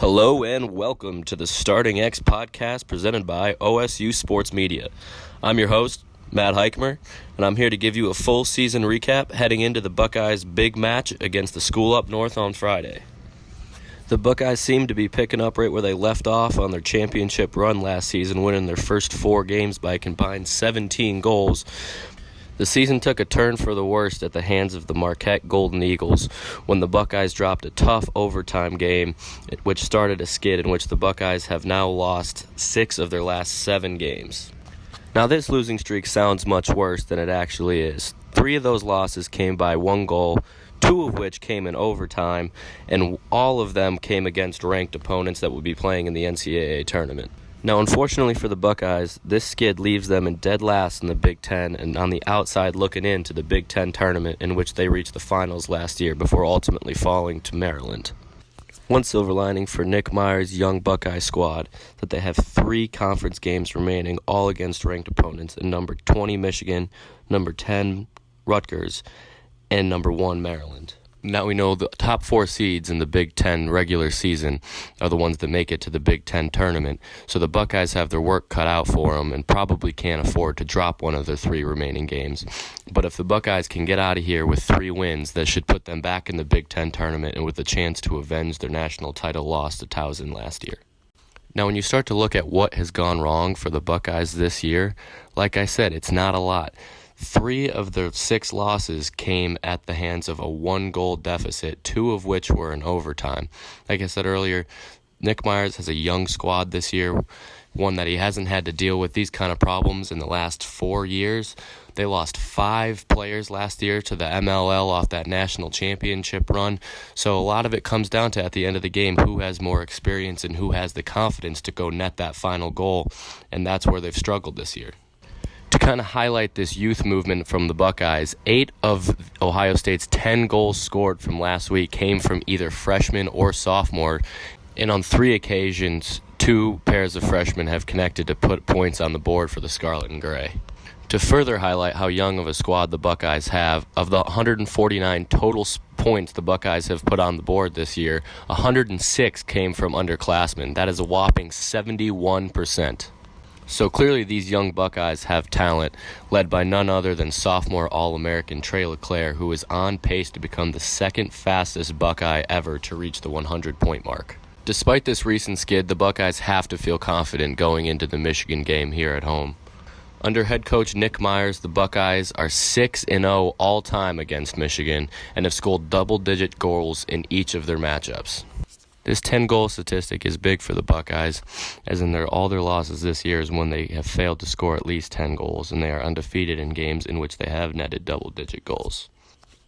Hello and welcome to the Starting X podcast presented by OSU Sports Media. I'm your host, Matt Heichmer, and I'm here to give you a full season recap heading into the Buckeyes' big match against the school up north on Friday. The Buckeyes seem to be picking up right where they left off on their championship run last season, winning their first 4 games by a combined 17 goals. The season took a turn for the worst at the hands of the Marquette Golden Eagles when the Buckeyes dropped a tough overtime game, which started a skid in which the Buckeyes have now lost 6 of their last 7 games. Now this losing streak sounds much worse than it actually is. 3 of those losses came by 1 goal, 2 of which came in overtime, and all of them came against ranked opponents that would be playing in the NCAA tournament. Now, unfortunately for the Buckeyes, this skid leaves them in dead last in the Big Ten and on the outside looking into the Big Ten tournament in which they reached the finals last year before ultimately falling to Maryland. One silver lining for Nick Meyer's young Buckeye squad that they have 3 conference games remaining, all against ranked opponents in number 20 Michigan, number 10 Rutgers, and number 1 Maryland. Now we know the top 4 seeds in the Big Ten regular season are the ones that make it to the Big Ten tournament, so the Buckeyes have their work cut out for them and probably can't afford to drop one of their 3 remaining games. But if the Buckeyes can get out of here with 3 wins, that should put them back in the Big Ten tournament and with a chance to avenge their national title loss to Towson last year. Now when you start to look at what has gone wrong for the Buckeyes this year, like I said, it's not a lot. 3 of their 6 losses came at the hands of a 1-goal deficit, 2 of which were in overtime. Like I said earlier, Nick Myers has a young squad this year, one that he hasn't had to deal with these kind of problems in the last 4 years. They lost 5 players last year to the MLL off that national championship run. So a lot of it comes down to, at the end of the game, who has more experience and who has the confidence to go net that final goal. And that's where they've struggled this year. To kind of highlight this youth movement from the Buckeyes, 8 of Ohio State's 10 goals scored from last week came from either freshmen or sophomore, and on 3 occasions, 2 pairs of freshmen have connected to put points on the board for the Scarlet and Gray. To further highlight how young of a squad the Buckeyes have, of the 149 total points the Buckeyes have put on the board this year, 106 came from underclassmen. That is a whopping 71%. So clearly these young Buckeyes have talent, led by none other than sophomore All-American Trey LeClaire, who is on pace to become the 2nd fastest Buckeye ever to reach the 100-point mark. Despite this recent skid, the Buckeyes have to feel confident going into the Michigan game here at home. Under head coach Nick Myers, the Buckeyes are 6-0 all-time against Michigan and have scored double-digit goals in each of their matchups. This 10-goal statistic is big for the Buckeyes, as in all their losses this year is when they have failed to score at least 10 goals, and they are undefeated in games in which they have netted double-digit goals.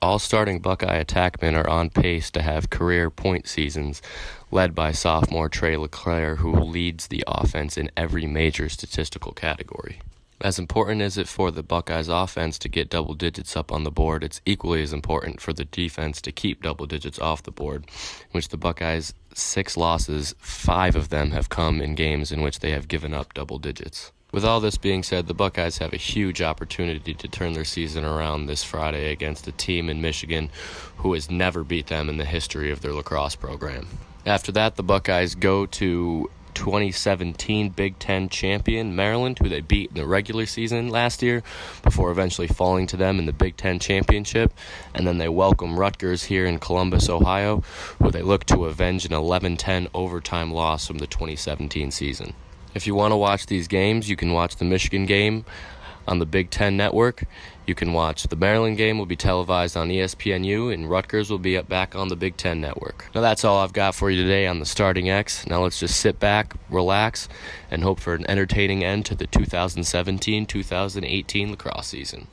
All starting Buckeye attackmen are on pace to have career point seasons, led by sophomore Trey LeClaire, who leads the offense in every major statistical category. As important as it for the Buckeyes offense to get double digits up on the board, it's equally as important for the defense to keep double digits off the board, in which the Buckeyes' 6 losses, 5 of them have come in games in which they have given up double digits. With all this being said, the Buckeyes have a huge opportunity to turn their season around this Friday against a team in Michigan who has never beat them in the history of their lacrosse program. After that, the Buckeyes go to 2017 Big Ten champion Maryland, who they beat in the regular season last year before eventually falling to them in the Big Ten championship. And then they welcome Rutgers here in Columbus, Ohio, where they look to avenge an 11-10 overtime loss from the 2017 season. If you want to watch these games, you can watch the Michigan game on the Big Ten Network. You can watch the Maryland game, will be televised on ESPNU, and Rutgers will be back on the Big Ten Network. Now that's all I've got for you today on the Starting X. Now let's just sit back, relax, and hope for an entertaining end to the 2017-2018 lacrosse season.